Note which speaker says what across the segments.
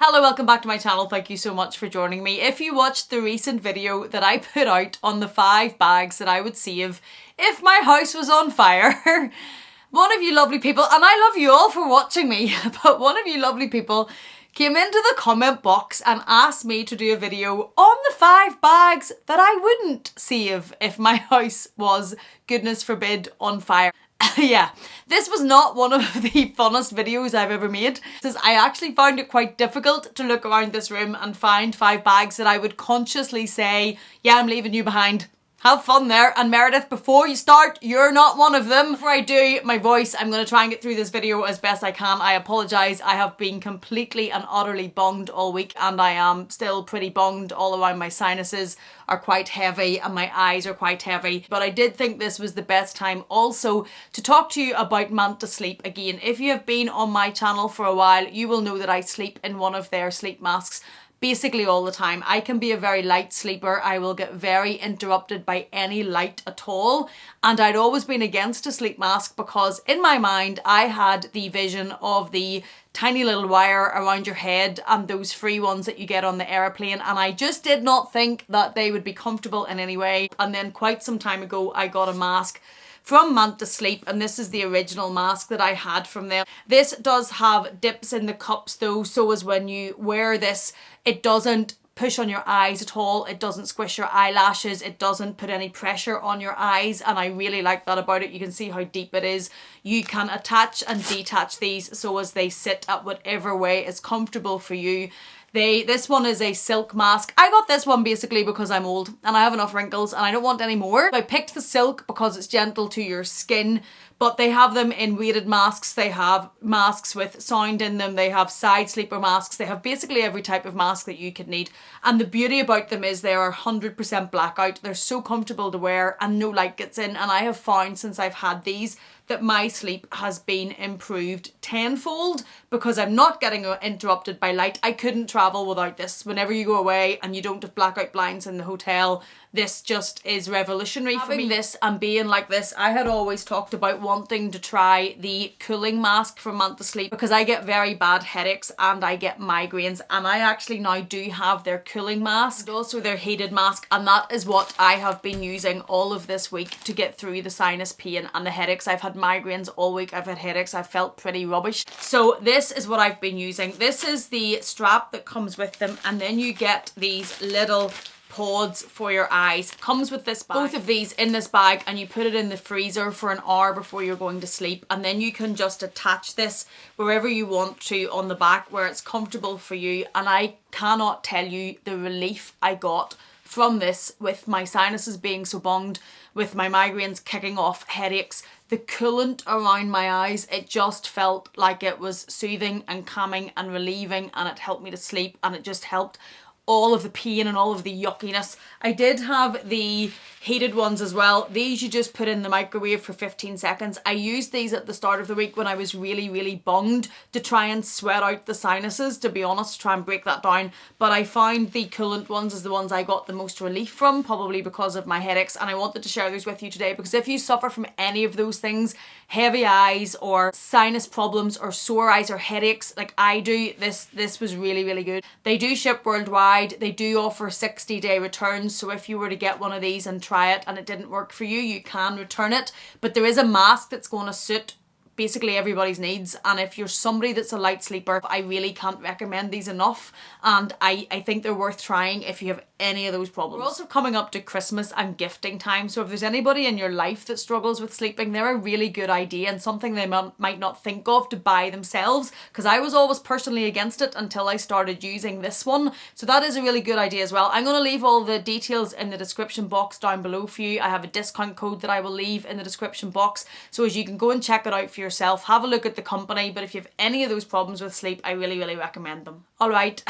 Speaker 1: Hello, welcome back to my channel. Thank you so much for joining me. If you watched the recent video that I put out on the 5 bags that I would save if my house was on fire, one of you lovely people, and I love you all for watching me, but one of you lovely people came into the comment box and asked me to do a video on the 5 bags that I wouldn't save if my house was, goodness forbid, on fire. Yeah, this was not one of the funnest videos I've ever made, since I actually found it quite difficult to look around this room and find 5 bags that I would consciously say, yeah, I'm leaving you behind. Have fun there. And Meredith, before you start, you're not one of them. Before I do my voice, I'm going to try and get through this video as best I can. I apologise. I have been completely and utterly bunged all week, and I am still pretty bunged all around. My sinuses are quite heavy and my eyes are quite heavy. But I did think this was the best time also to talk to you about Manta Sleep again. If you have been on my channel for a while, you will know that I sleep in one of their sleep masks basically all the time. I can be a very light sleeper. I will get very interrupted by any light at all. And I'd always been against a sleep mask because in my mind, I had the vision of the tiny little wire around your head and those free ones that you get on the airplane. And I just did not think that they would be comfortable in any way. And then quite some time ago, I got a mask from Manta Sleep, and this is the original mask that I had from them. This does have dips in the cups though, so as when you wear this, it doesn't push on your eyes at all, it doesn't squish your eyelashes, it doesn't put any pressure on your eyes, and I really like that about it. You can see how deep it is. You can attach and detach these so as they sit at whatever way is comfortable for you. This one is a silk mask. I got this one basically because I'm old and I have enough wrinkles and I don't want any more. I picked the silk because it's gentle to your skin, but they have them in weighted masks. They have masks with sound in them. They have side sleeper masks. They have basically every type of mask that you could need. And the beauty about them is they are 100% blackout. They're so comfortable to wear and no light gets in. And I have found since I've had these that my sleep has been improved tenfold because I'm not getting interrupted by light. I couldn't travel without this. Whenever you go away and you don't have blackout blinds in the hotel, this just is revolutionary for me. Having this and being like this, I had always talked about wanting to try the cooling mask from Manta Sleep because I get very bad headaches and I get migraines, and I actually now do have their cooling mask and also their heated mask, and that is what I have been using all of this week to get through the sinus pain and the headaches. I've had migraines all week, I've had headaches, I've felt pretty rubbish. So this is what I've been using. This is the strap that comes with them, and then you get these little pods for your eyes. Comes with this bag. Both of these in this bag, and you put it in the freezer for an hour before you're going to sleep, and then you can just attach this wherever you want to on the back where it's comfortable for you. And I cannot tell you the relief I got from this with my sinuses being so bunged, with my migraines kicking off, headaches, the coolant around my eyes. It just felt like it was soothing and calming and relieving, and it helped me to sleep, and it just helped all of the pain and all of the yuckiness. I did have the heated ones as well. These you just put in the microwave for 15 seconds. I used these at the start of the week when I was really bunged to try and sweat out the sinuses, to be honest, to try and break that down. But I found the coolant ones is the ones I got the most relief from, probably because of my headaches, and I wanted to share those with you today because if you suffer from any of those things, heavy eyes or sinus problems or sore eyes or headaches like I do, this was really good. They do ship worldwide. They do offer 60-day returns, so if you were to get one of these and try it and it didn't work for you, you can return it. But there is a mask that's going to suit basically everybody's needs, and if you're somebody that's a light sleeper, I really can't recommend these enough, and I think they're worth trying if you have any of those problems. We're also coming up to Christmas and gifting time, so if there's anybody in your life that struggles with sleeping, they're a really good idea and something they might not think of to buy themselves, because I was always personally against it until I started using this one. So that is a really good idea as well. I'm going to leave all the details in the description box down below for you. I have a discount code that I will leave in the description box, so as you can go and check it out for yourself, have a look at the company. But if you have any of those problems with sleep, I really recommend them. All right.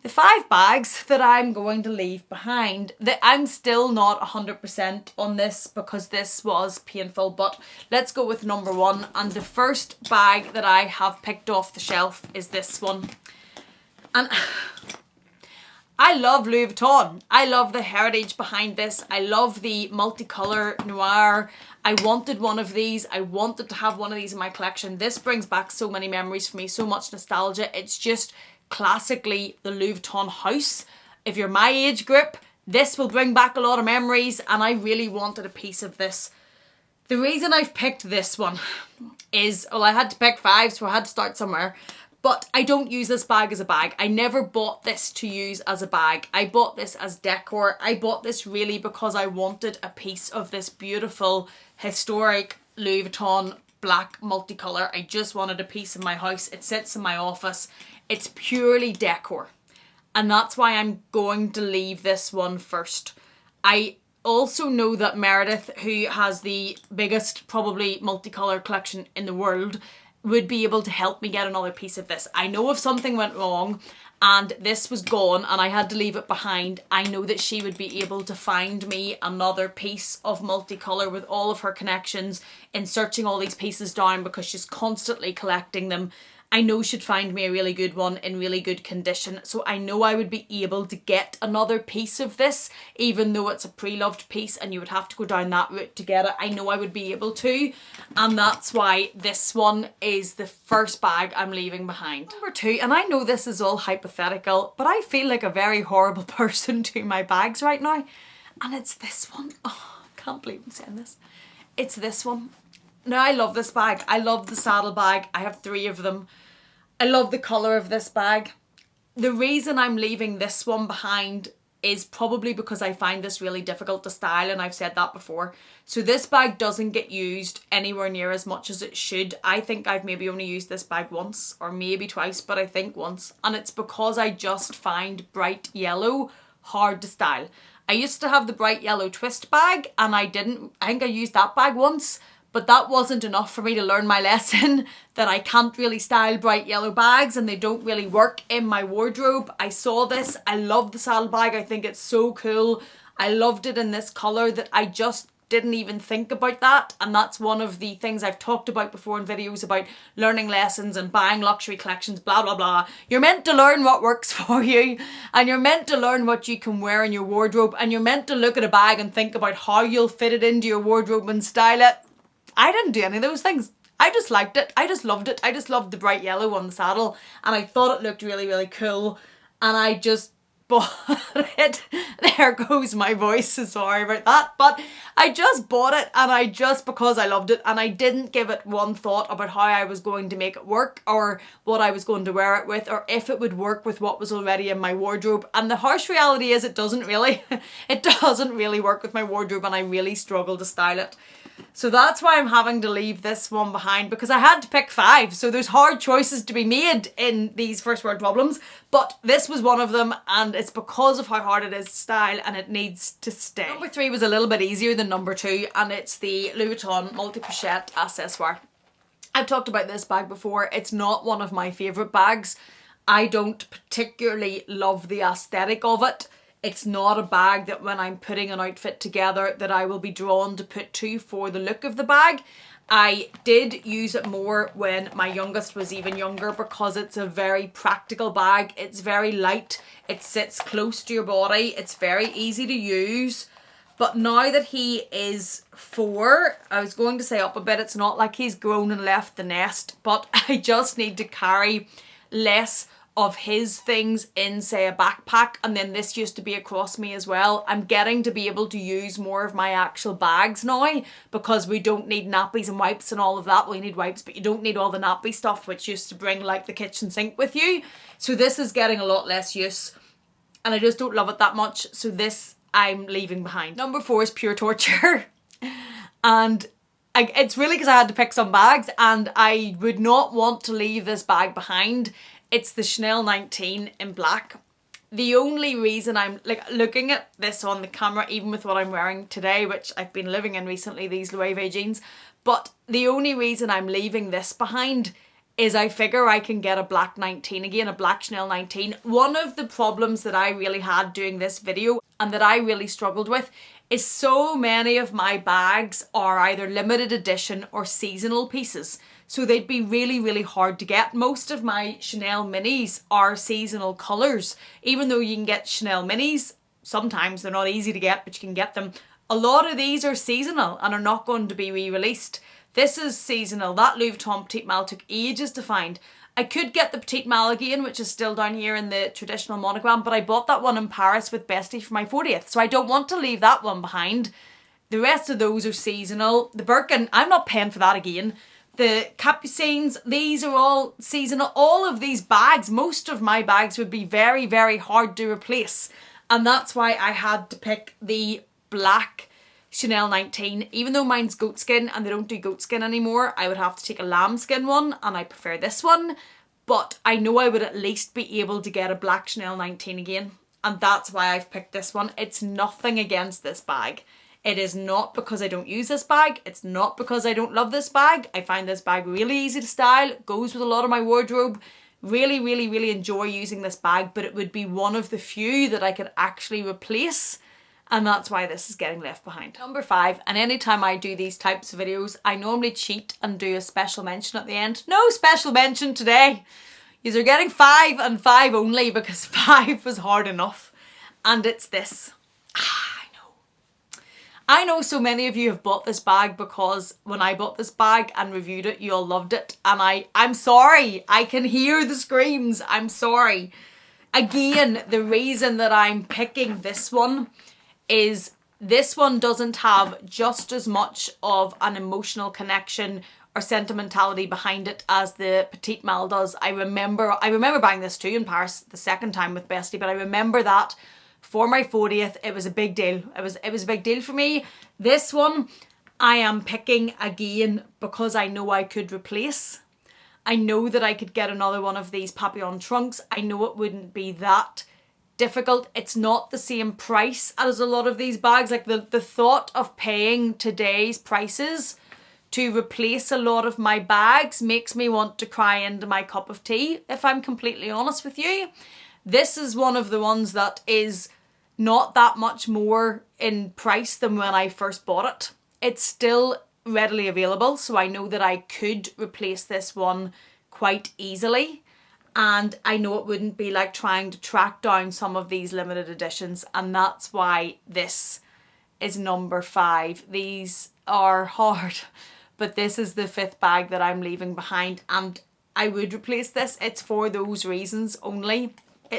Speaker 1: The 5 bags that I'm going to leave behind, that I'm still not 100% on this because this was painful, but let's go with number 1. And the first bag that I have picked off the shelf is this one. And I love Louis Vuitton. I love the heritage behind this. I love the multicolour noir. I wanted one of these. I wanted to have one of these in my collection. This brings back so many memories for me, so much nostalgia. It's just classically the Louis Vuitton house. If you're my age group, this will bring back a lot of memories, and I really wanted a piece of this. The reason I've picked this one is, well, I had to pick 5, so I had to start somewhere. But I don't use this bag as a bag. I never bought this to use as a bag. I bought this as decor. I bought this really because I wanted a piece of this beautiful, historic Louis Vuitton black multicolour. I just wanted a piece in my house. It sits in my office. It's purely decor. And that's why I'm going to leave this one first. I also know that Meredith, who has the biggest, probably, multicolour collection in the world, would be able to help me get another piece of this. I know if something went wrong and this was gone and I had to leave it behind, I know that she would be able to find me another piece of multicolour with all of her connections in searching all these pieces down, because she's constantly collecting them. I know she'd find me a really good one in really good condition. So I know I would be able to get another piece of this, even though it's a pre-loved piece and you would have to go down that route to get it. I know I would be able to. And that's why this one is the first bag I'm leaving behind. Number 2, and I know this is all hypothetical, but I feel like a very horrible person to my bags right now. And it's this one. Oh, I can't believe I'm saying this. It's this one. Now, I love this bag. I love the saddle bag. I have 3 of them. I love the colour of this bag. The reason I'm leaving this one behind is probably because I find this really difficult to style, and I've said that before. So this bag doesn't get used anywhere near as much as it should. I think I've maybe only used this bag once, or maybe twice, but I think once. And it's because I just find bright yellow hard to style. I used to have the bright yellow twist bag, and I think I used that bag once, but that wasn't enough for me to learn my lesson that I can't really style bright yellow bags and they don't really work in my wardrobe. I saw this. I love the saddle bag. I think it's so cool. I loved it in this colour that I just didn't even think about that. And that's one of the things I've talked about before in videos about learning lessons and buying luxury collections, blah, blah, blah. You're meant to learn what works for you, and you're meant to learn what you can wear in your wardrobe, and you're meant to look at a bag and think about how you'll fit it into your wardrobe and style it. I didn't do any of those things. I just liked it. I just loved it. I just loved the bright yellow on the saddle, and I thought it looked really, really cool, and I just bought it. There goes my voice, so sorry about that, but I just bought it, and because I loved it, and I didn't give it one thought about how I was going to make it work, or what I was going to wear it with, or if it would work with what was already in my wardrobe. And the harsh reality is it doesn't really. It doesn't really work with my wardrobe, and I really struggle to style it. So that's why I'm having to leave this one behind, because I had to pick 5. So there's hard choices to be made in these first world problems, but this was one of them, and it's because of how hard it is to style, and it needs to stay. Number 3 was a little bit easier than number 2, and it's the Louis Vuitton multi-pochette accessoire. I've talked about this bag before. It's not one of my favourite bags. I don't particularly love the aesthetic of it. It's not a bag that when I'm putting an outfit together that I will be drawn to put to for the look of the bag. I did use it more when my youngest was even younger, because it's a very practical bag. It's very light. It sits close to your body. It's very easy to use. But now that he is 4, I was going to say up a bit, it's not like he's grown and left the nest, but I just need to carry less of his things in, say, a backpack, and then this used to be across me as well. I'm getting to be able to use more of my actual bags now, because we don't need nappies and wipes and all of that. Well, you need wipes, but you don't need all the nappy stuff, which used to bring like the kitchen sink with you. So this is getting a lot less use, and I just don't love it that much. So this I'm leaving behind. Number 4 is pure torture. And it's really because I had to pick some bags, and I would not want to leave this bag behind. It's the Chanel 19 in black. The only reason I'm looking at this on the camera, even with what I'm wearing today, which I've been living in recently, these Loewe jeans, but the only reason I'm leaving this behind is I figure I can get a black 19 again, a black Chanel 19. One of the problems that I really had doing this video, and that I really struggled with, is so many of my bags are either limited edition or seasonal pieces. so they'd be really, really hard to get. Most of my Chanel minis are seasonal colours. Even though you can get Chanel minis, sometimes they're not easy to get, but you can get them. A lot of these are seasonal and are not going to be re-released. This is seasonal. That Louis Vuitton Petite Mal took ages to find. I could get the Petite Mal again, which is still down here in the traditional monogram, but I bought that one in Paris with Bestie for my 40th, so I don't want to leave that one behind. The rest of those are seasonal. The Birkin, I'm not paying for that again. The Capucines, these are all seasonal. All of these bags, most of my bags would be very, very hard to replace. And that's why I had to pick the black Chanel 19. Even though mine's goat skin and they don't do goat skin anymore, I would have to take a lambskin one, and I prefer this one. But I know I would at least be able to get a black Chanel 19 again. And that's why I've picked this one. It's nothing against this bag. It is not because I don't use this bag. It's not because I don't love this bag. I find this bag really easy to style. It goes with a lot of my wardrobe. Really, really, really enjoy using this bag, but it would be one of the few that I could actually replace, and that's why this is getting left behind. Number 5, and anytime I do these types of videos, I normally cheat and do a special mention at the end. No special mention today. You're getting 5 and 5 only because 5 was hard enough, and it's this. I know so many of you have bought this bag because when I bought this bag and reviewed it, you all loved it. And I'm sorry. I can hear the screams. I'm sorry. Again, the reason that I'm picking this one is this one doesn't have just as much of an emotional connection or sentimentality behind it as the Petite Mal does. I remember buying this too in Paris the second time with Bestie, but I remember that for my 40th, it was a big deal. It was a big deal for me. This one, I am picking again because I know I could replace. I know that I could get another one of these Papillon trunks. I know it wouldn't be that difficult. It's not the same price as a lot of these bags. Like the thought of paying today's prices to replace a lot of my bags makes me want to cry into my cup of tea, if I'm completely honest with you. This is one of the ones that is not that much more in price than when I first bought it. It's still readily available, so I know that I could replace this one quite easily. And I know it wouldn't be like trying to track down some of these limited editions, and that's why this is number 5. These are hard, but this is the 5th bag that I'm leaving behind, and I would replace this. It's for those reasons only.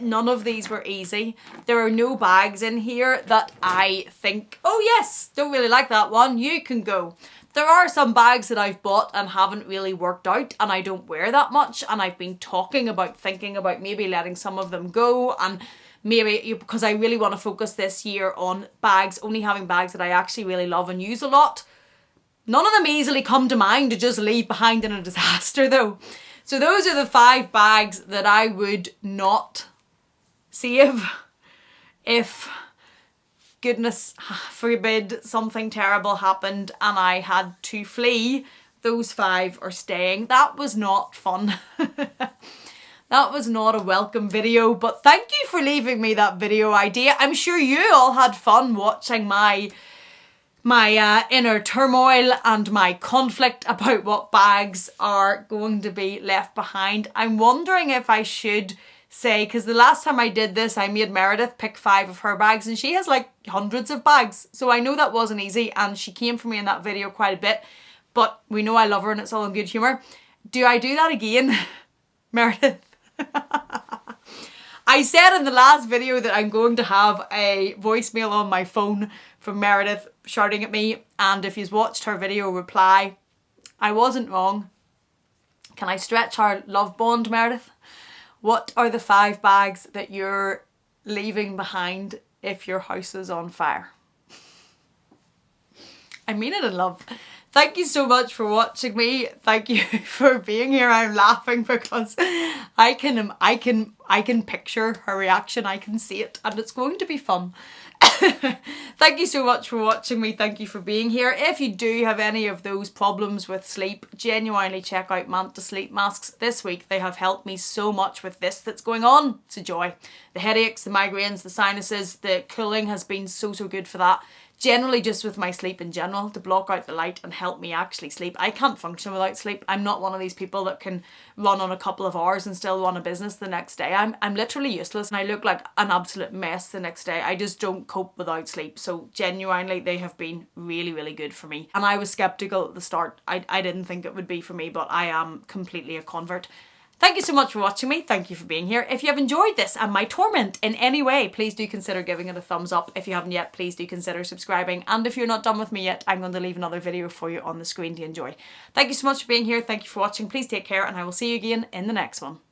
Speaker 1: None of these were easy. There are no bags in here that I think, oh yes, don't really like that one, you can go. There are some bags that I've bought and haven't really worked out and I don't wear that much, and I've been thinking about maybe letting some of them go, and maybe because I really want to focus this year on bags, only having bags that I actually really love and use a lot. None of them easily come to mind to just leave behind in a disaster though. So those are the 5 bags that I would not save if, goodness forbid, something terrible happened and I had to flee. Those 5 are staying. That was not fun. That was not a welcome video, but thank you for leaving me that video idea. I'm sure you all had fun watching my inner turmoil and my conflict about what bags are going to be left behind. I'm wondering if I should say, because the last time I did this, I made Meredith pick 5 of her bags, and she has like hundreds of bags. So I know that wasn't easy, and she came for me in that video quite a bit, but we know I love her and it's all in good humour. Do I do that again, Meredith? I said in the last video that I'm going to have a voicemail on my phone from Meredith shouting at me, and if you've watched her video, reply. I wasn't wrong. Can I stretch our love bond, Meredith? What are the 5 bags that you're leaving behind if your house is on fire? I mean it in love. Thank you so much for watching me. Thank you for being here. I'm laughing because I can picture her reaction. I can see it, and it's going to be fun. Thank you so much for watching me. Thank you for being here. If you do have any of those problems with sleep, genuinely check out Manta sleep masks. This week they have helped me so much with this that's going on. It's a joy. The headaches, the migraines, the sinuses, the cooling has been so good for that. generally just with my sleep in general, to block out the light and help me actually sleep. I can't function without sleep. I'm not one of these people that can run on a couple of hours and still run a business the next day. I'm literally useless and I look like an absolute mess the next day. I just don't cope without sleep. So genuinely, they have been really, really good for me. And I was skeptical at the start. I didn't think it would be for me, but I am completely a convert. Thank you so much for watching me. Thank you for being here. If you have enjoyed this and my torment in any way, please do consider giving it a thumbs up. If you haven't yet, please do consider subscribing. And if you're not done with me yet, I'm going to leave another video for you on the screen to enjoy. Thank you so much for being here. Thank you for watching. Please take care and I will see you again in the next one.